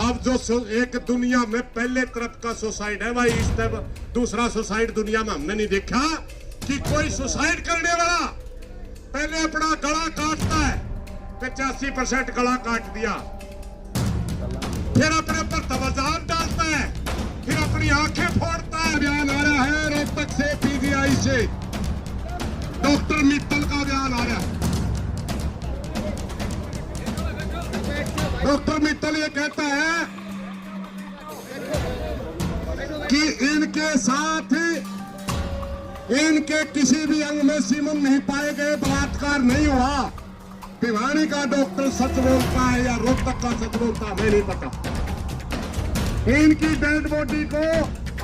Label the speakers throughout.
Speaker 1: अब जो एक दुनिया में पहले तरफ का सुसाइड है भाई, इस तरफ दूसरा सुसाइड दुनिया में हमने नहीं देखा कि कोई सुसाइड करने वाला पहले अपना गला काटता है, 85% गला काट दिया, फिर अपने ऊपर तवजान डालता है, फिर अपनी आंखें फोड़ता है। बयान आ रहा है रोहतक से, पीजीआई से डॉक्टर मित्तल का बयान आ रहा है। डॉक्टर मित्तल ये कहता है कि इनके साथ इनके किसी भी अंग में सीमन नहीं पाए गए, बलात्कार नहीं हुआ। भिवानी का डॉक्टर सच बोलता है या रोहतक का सच बोलता है, मैं नहीं पता। इनकी डेड बॉडी को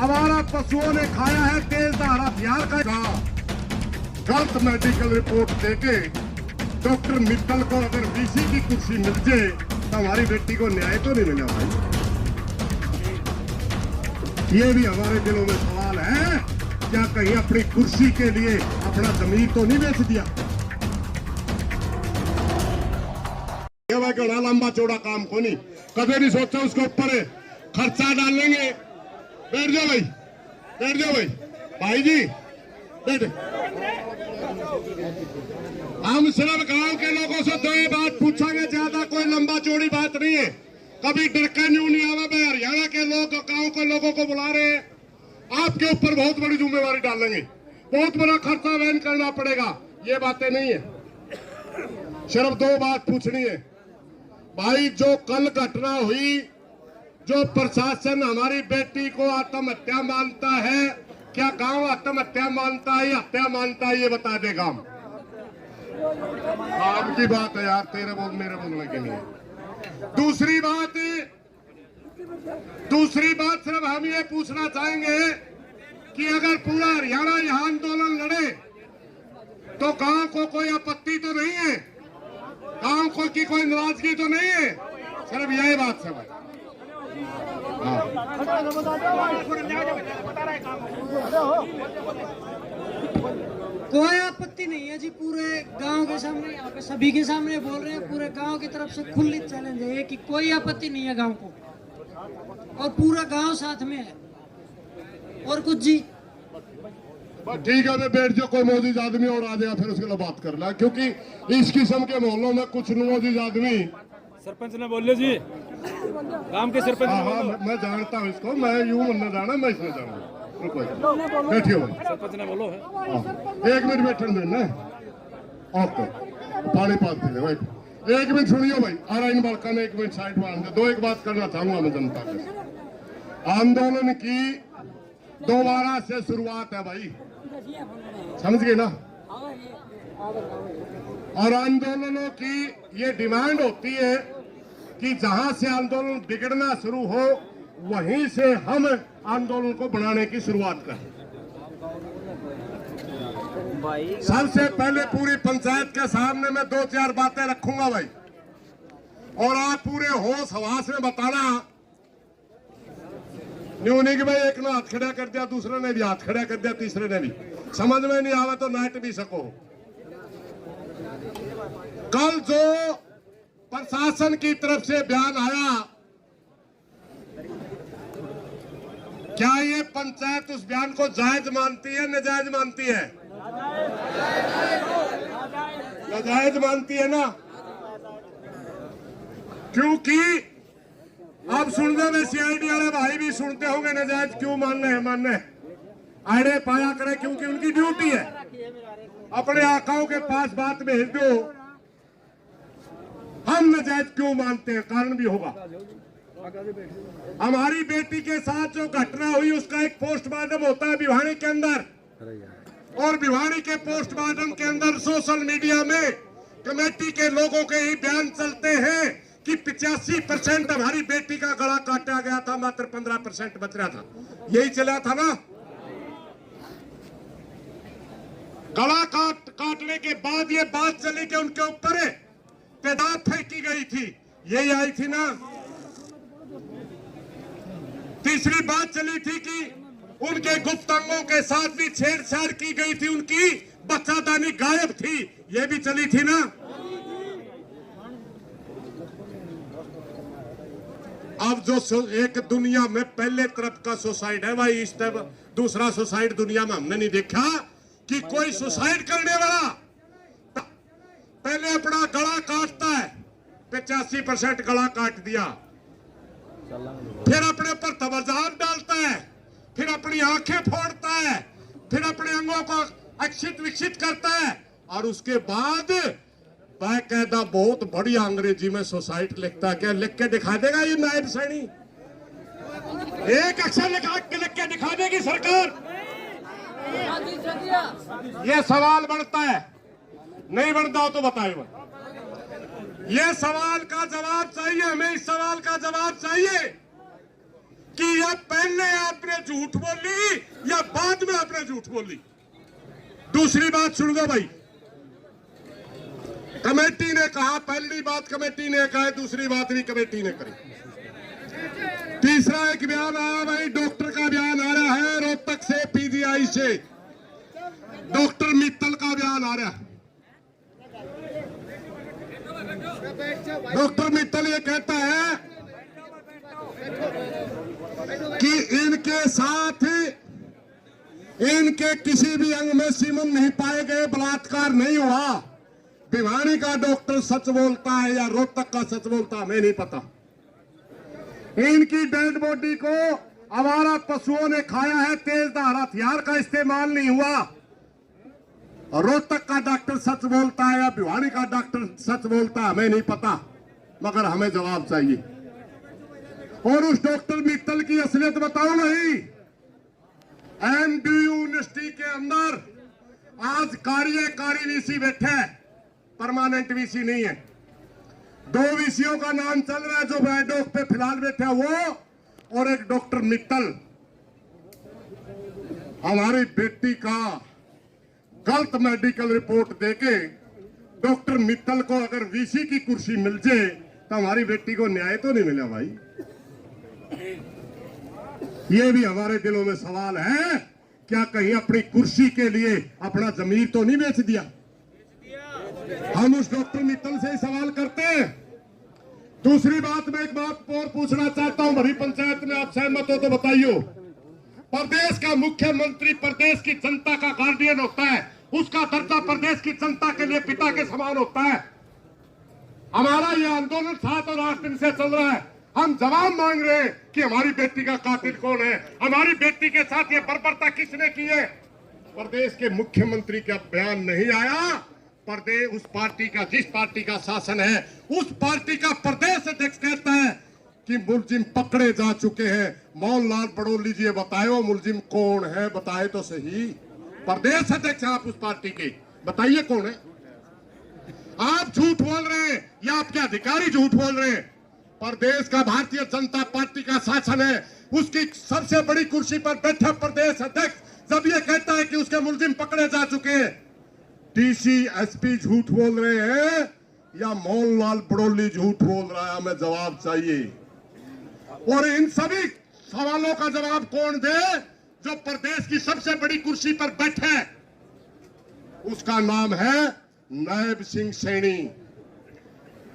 Speaker 1: आवारा पशुओं ने खाया है, तेजधार हथियार का। गलत मेडिकल रिपोर्ट देके डॉक्टर मित्तल को अगर वीसी की कुर्सी मिल जाए तो हमारी बेटी को न्याय तो नहीं मिला भाई। ये भी हमारे दिलों में सवाल है, क्या कहीं अपनी कुर्सी के लिए अपना जमीन तो नहीं बेच दिया? बड़ा लंबा चौड़ा काम को नहीं, कभी नहीं सोचा उसके ऊपर खर्चा डालेंगे। बैठ जाओ भाई, बैठ जाओ भाई, भाई जी बैठ। हम सिर्फ गांव के लोगों से दो ही बात पूछेंगे, ज्यादा कोई लंबा चौड़ी बात नहीं है। कभी डरका न्यू नहीं आवा भाई, हरियाणा के लोग गांव के लोगों को बुला रहे हैं, आपके ऊपर बहुत बड़ी जिम्मेवारी डालेंगे, बहुत बड़ा खर्चा वहन करना पड़ेगा। ये बातें नहीं है, सिर्फ दो बात पूछनी है भाई। जो कल घटना हुई, जो प्रशासन हमारी बेटी को आत्महत्या मानता है, क्या गांव आत्महत्या मानता है या हत्या मानता है, ये बता दे गांव। काम की बात है यार, तेरे बोल मेरे बोलने के लिए। दूसरी बात सिर्फ हम ये पूछना चाहेंगे कि अगर पूरा हरियाणा यह आंदोलन लड़े तो गांव को कोई आपत्ति तो नहीं है, गांव को की कोई नाराजगी तो नहीं है, सिर्फ यही बात है भाई।
Speaker 2: कोई आपत्ति नहीं है जी, पूरे गांव के सामने, यहाँ पे सभी के सामने बोल रहे हैं, पूरे गांव की तरफ से खुली चैलेंज है कि कोई आपत्ति नहीं है गांव को, और पूरा गांव साथ में है। और कुछ जी
Speaker 1: ठीक है, मैं बैठ जाओ, कोई मौजूद आदमी और आ जाएगा फिर उसके लिए बात कर ला, क्योंकि इस किस्म के मोहल्लों में कुछ मौजूद आदमी।
Speaker 3: सरपंच ने बोल जी, गांव के सरपंच।
Speaker 1: हाँ, मैं जानता हूँ इसको, मैं यूं मन जाना, मैं इसमें जाऊंगा। बैठिए भाई,
Speaker 3: सरपंच ने बोलो है।
Speaker 1: एक मिनट बैठन देना, ओके, पानी पास दे भाई, एक मिनट सुनियो भाई। आ रहा इन बालका ने एक मिनट साइड में आने दो, एक बात करना चाहूंगा मैं जनता के। आंदोलन की दोबारा से शुरुआत है भाई, समझ गए ना? और आंदोलनों की ये डिमांड होती है कि जहां से आंदोलन बिगड़ना शुरू हो वहीं से हम आंदोलन को बढ़ाने की शुरुआत करें। सबसे पहले पूरी पंचायत के सामने मैं 2-4 बातें रखूंगा भाई, और आप पूरे होश हवास में बताना। न्यू नहीं कि भाई एक ने हाथ खड़ा कर दिया, दूसरे ने भी हाथ खड़ा कर दिया, तीसरे ने भी, समझ में नहीं आवा तो नाट भी सको। कल जो प्रशासन की तरफ से बयान आया, क्या ये पंचायत उस बयान को जायज मानती है, नाजायज मानती है? नाजायज मानती है ना, क्योंकि अब सुनने में सीआईडी वाले भाई भी सुनते होंगे, नाजायज क्यों मानने हैं, आड़े पाया करे, क्योंकि उनकी ड्यूटी है। अपने आकाओं के पास बात भेज दो, हम नाजायज क्यों मानते हैं, कारण भी होगा। हमारी बेटी के साथ जो घटना हुई उसका एक पोस्टमार्टम होता है भिवानी के अंदर, और भिवानी के पोस्टमार्टम के अंदर सोशल मीडिया में कमेटी के लोगों के ही बयान चलते हैं कि 85% हमारी बेटी का गला काटा गया था, मात्र 15% बच रहा था। यही चला था ना? गला काटने के बाद ये बात चली कि उनके ऊपर तेजाब फेंकी गई थी, यही आई थी ना? तीसरी बात चली थी कि उनके गुप्त अंगों के साथ भी छेड़छाड़ की गई थी, उनकी बच्चादानी गायब थी, ये भी चली थी ना? अब जो एक दुनिया में पहले तरफ का सुसाइड है भाई, इस तरफ दूसरा सुसाइड दुनिया में हमने नहीं देखा कि कोई सुसाइड करने वाला पहले अपना गला काटता है, 85% गला काट दिया, फिर अपने पर तवजान डालता है, फिर अपनी आंखें फोड़ता है, फिर अपने अंगों को अक्षित विक्षित करता है, और उसके बाद बाकायदा बहुत बढ़िया अंग्रेजी में सुसाइड लिखता है। क्या लिख के दिखा देगा ये नायब सैनी? एक अक्षर लिख के दिखा देगी सरकार? ये सवाल बढ़ता है, नहीं बढ़ता हो तो बताइए। ये सवाल का जवाब चाहिए हमें, इस सवाल का जवाब चाहिए कि यह पहले आपने झूठ बोली या बाद में आपने झूठ बोली। दूसरी बात सुन लो भाई, कमेटी ने कहा, पहली बात कमेटी ने कहा, दूसरी बात भी कमेटी ने करी। तीसरा एक बयान आया भाई, डॉक्टर का बयान आ रहा है रोहतक से, पीजीआई से डॉक्टर मित्तल का बयान आ रहा है। डॉक्टर मित्तल ये कहता है कि इनके साथ इनके किसी भी अंग में सीमन नहीं पाए गए, बलात्कार नहीं हुआ। भिवानी का डॉक्टर सच बोलता है या रोहतक का सच बोलता है हमें नहीं पता। इनकी डेड बॉडी को आवारा पशुओं ने खाया है, तेजधार हथियार का इस्तेमाल नहीं हुआ। रोहतक का डॉक्टर सच बोलता है या भिवानी का डॉक्टर सच बोलता है हमें नहीं पता, मगर हमें जवाब चाहिए। और उस डॉक्टर मित्तल की असलियत बताओ नहीं। एमडीयू यूनिवर्सिटी के अंदर आज कार्यकारी वीसी बैठे हैं, परमानेंट वीसी नहीं है। 2 वीसीओ का नाम चल रहा है जो बैडोक पे फिलहाल बैठे हैं, वो और एक डॉक्टर मित्तल। हमारी बेटी का गलत मेडिकल रिपोर्ट देके डॉक्टर मित्तल को अगर वीसी की कुर्सी मिल जाए तो हमारी बेटी को न्याय तो नहीं मिला भाई। ये भी हमारे दिलों में सवाल है, क्या कहीं अपनी कुर्सी के लिए अपना जमीर तो नहीं बेच दिया? हम उस डॉक्टर मित्तल से ही सवाल करते हैं। दूसरी बात, मैं एक बात और पूछना चाहता हूं, भरी पंचायत में आप सहमत हो तो बताइए। प्रदेश का मुख्यमंत्री प्रदेश की जनता का गार्डियन होता है, उसका दर्जा प्रदेश की जनता के लिए पिता के समान होता है। हमारा यह आंदोलन 7 और 8 दिन से चल रहा है। हम जवाब मांग रहे हैं कि हमारी बेटी का कातिल कौन है, हमारी बेटी के साथ ये बर्बरता किसने की है। प्रदेश के मुख्यमंत्री का बयान नहीं आया। प्रदेश उस पार्टी का, जिस पार्टी का शासन है, उस पार्टी का प्रदेश अध्यक्ष कहता है कि मुलजिम पकड़े जा चुके हैं। मोहनलाल बड़ौली जी बताओ मुलजिम कौन है, बताए तो सही। प्रदेश अध्यक्ष आप उस पार्टी के, बताइए कौन है। आप झूठ बोल रहे हैं या आपके अधिकारी झूठ बोल रहे हैं। प्रदेश का भारतीय जनता पार्टी का शासन है, उसकी सबसे बड़ी कुर्सी पर बैठा प्रदेश अध्यक्ष जब ये कहता है कि उसके मुलजिम पकड़े जा चुके हैं, डीसी एसपी झूठ बोल रहे हैं या मोहनलाल बड़ौली झूठ बोल रहा है? हमें जवाब चाहिए। और इन सभी सवालों का जवाब कौन दे? जो प्रदेश की सबसे बड़ी कुर्सी पर बैठे, उसका नाम है नायब सिंह सैनी।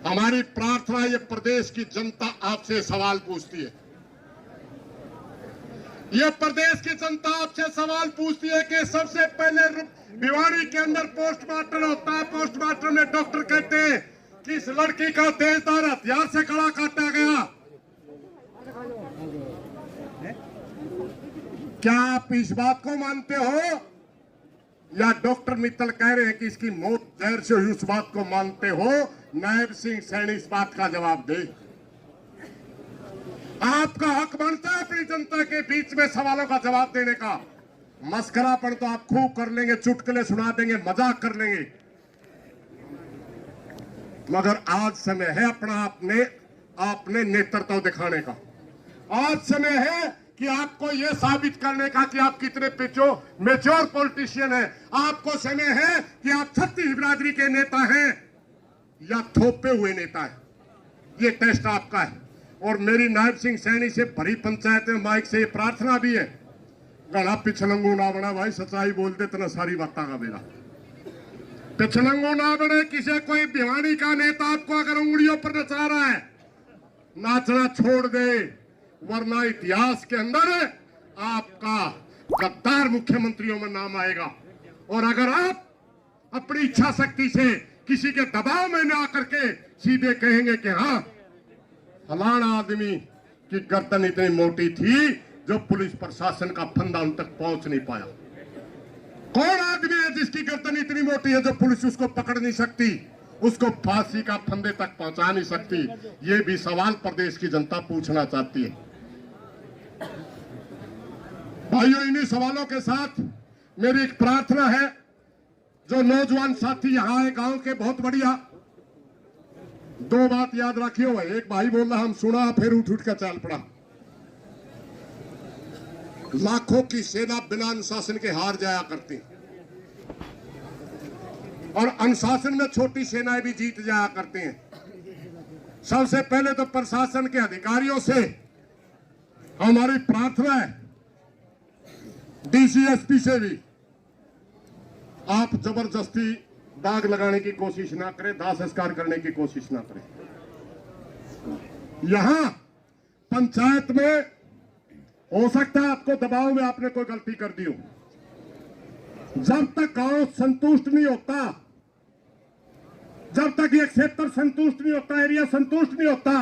Speaker 1: हमारी प्रार्थना, ये प्रदेश की जनता आपसे सवाल पूछती है, ये प्रदेश की जनता आपसे सवाल पूछती है कि सबसे पहले भिवानी के अंदर पोस्टमार्टम होता है, पोस्टमार्टम में डॉक्टर कहते हैं कि इस लड़की का तेजधार हथियार से गला काटा गया। क्या आप इस बात को मानते हो या डॉक्टर मित्तल कह रहे हैं कि इसकी मौत जहर से हुई, उस बात को मानते हो? नायब सिंह सैनी इस बात का जवाब दे। आपका हक बनता है अपनी जनता के बीच में सवालों का जवाब देने का। मस्करापन तो आप खूब कर लेंगे, चुटकुले सुना देंगे, मजाक कर लेंगे, मगर आज समय है अपना आपने नेतृत्व दिखाने का। आज समय है कि आपको यह साबित करने का कि आप कितने मेच्योर पॉलिटिशियन हैं। आपको समय है कि आप छत्तीस बिरादरी के नेता हैं या थोपे हुए नेता हैं। ये टेस्ट आपका है। और मेरी नायब सिंह सैनी से भरी पंचायत में माइक से ये प्रार्थना भी है, गला पिछलंगू ना बना भाई, सच्चाई बोल दे तना सारी बातें का मेरा पिछलंगू ना बने। किसी कोई भिवानी का नेता आपको अगर उंगलियों पर नचा रहा है नाचना छोड़ दे, वरना इतिहास के अंदर आपका गद्दार मुख्यमंत्रियों में नाम आएगा। और अगर आप अपनी इच्छा शक्ति से किसी के दबाव में न आकर के सीधे कहेंगे कि हाँ फलाना आदमी की गर्दन इतनी मोटी थी जो पुलिस प्रशासन का फंदा उन तक पहुंच नहीं पाया। कौन आदमी है जिसकी गर्दन इतनी मोटी है जो पुलिस उसको पकड़ नहीं सकती, उसको फांसी का फंदे तक पहुंचा नहीं सकती? ये भी सवाल प्रदेश की जनता पूछना चाहती है। भाइयों, इन्हीं सवालों के साथ मेरी एक प्रार्थना है, जो नौजवान साथी यहाँ आए गांव के, बहुत बढ़िया, दो बात याद रखियो। एक भाई बोल रहा हम सुना, फिर उठ कर चल पड़ा। लाखों की सेना बिना अनुशासन के हार जाया करती, और अनुशासन में छोटी सेनाएं भी जीत जाया करते हैं। सबसे पहले तो प्रशासन के अधिकारियों से हमारी प्रार्थना है, डीसीएसपी से भी आप जबरदस्ती दाग लगाने की कोशिश ना करें, दाह संस्कार करने की कोशिश ना करें। यहां पंचायत में हो सकता है आपको दबाव में आपने कोई गलती कर दी हो। जब तक गांव संतुष्ट नहीं होता, जब तक ये क्षेत्र संतुष्ट नहीं होता, एरिया संतुष्ट नहीं होता,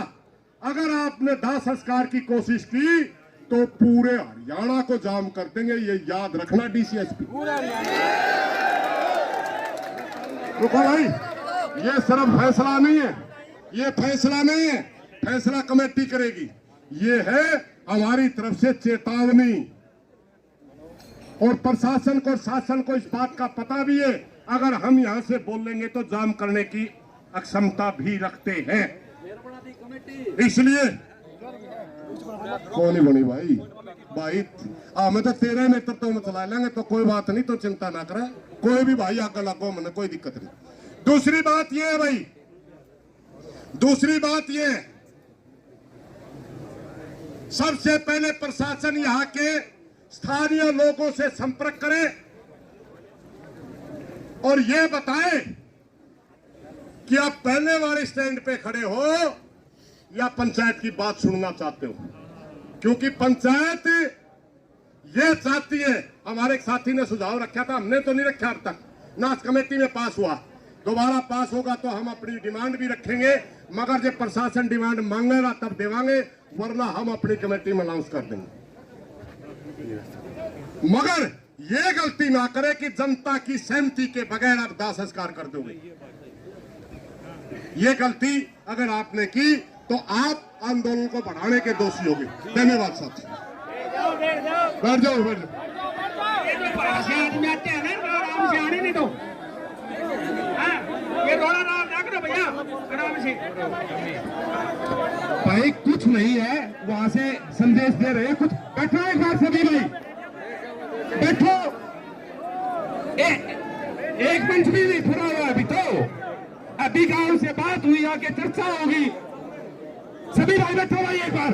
Speaker 1: अगर आपने दाह संस्कार की कोशिश की तो पूरे हरियाणा को जाम कर देंगे। ये याद रखना डीसीएसपी। रुको भाई, ये सिर्फ फैसला नहीं है, ये फैसला नहीं है, फैसला कमेटी करेगी। ये है हमारी तरफ से चेतावनी, और प्रशासन को, शासन को इस बात का पता भी है, अगर हम यहां से बोल लेंगे तो जाम करने की अक्षमता भी रखते हैं। इसलिए कौन ही बनी भाई मैं तो तेरे नेतृत्व में चला लेंगे, तो कोई बात नहीं, तो चिंता ना करे, कोई भी भाई आगे लगो, मैंने कोई दिक्कत नहीं। दूसरी बात यह है भाई, दूसरी बात यह है, सबसे पहले प्रशासन यहां के स्थानीय लोगों से संपर्क करे और यह बताए कि आप पहले वाले स्टैंड पे खड़े हो या पंचायत की बात सुनना चाहते हो। क्योंकि पंचायत ये चाहती है, हमारे एक साथी ने सुझाव रखा था, हमने तो नहीं रखा अब तक, ना कमेटी में पास हुआ, दोबारा पास होगा तो हम अपनी डिमांड भी रखेंगे, मगर जब प्रशासन डिमांड मांगेगा तब देवांगे, वरना हम अपनी कमेटी में अनाउंस कर देंगे। मगर ये गलती ना करे कि जनता की सहमति के बगैर आप दाह संस्कार कर दोगे। ये गलती अगर आपने की तो आप आंदोलन को बढ़ाने के दोषी होंगे। धन्यवाद साथी। बैठ जाओ, बैठ जाओ।
Speaker 4: आदमी आते हैं ना, आराम से आने नहीं दो। ये रोड़ा ना रख दो भैया, आराम से।
Speaker 1: भाई कुछ नहीं है, वहां से संदेश दे रहे हैं कुछ। बैठो एक बार सभी भाई, बैठो। एक मंच भी नहीं खुला हुआ अभी तो, अभी गांव से बात हुई, आगे चर्चा होगी। सभी भाई बैठो भाई एक बार।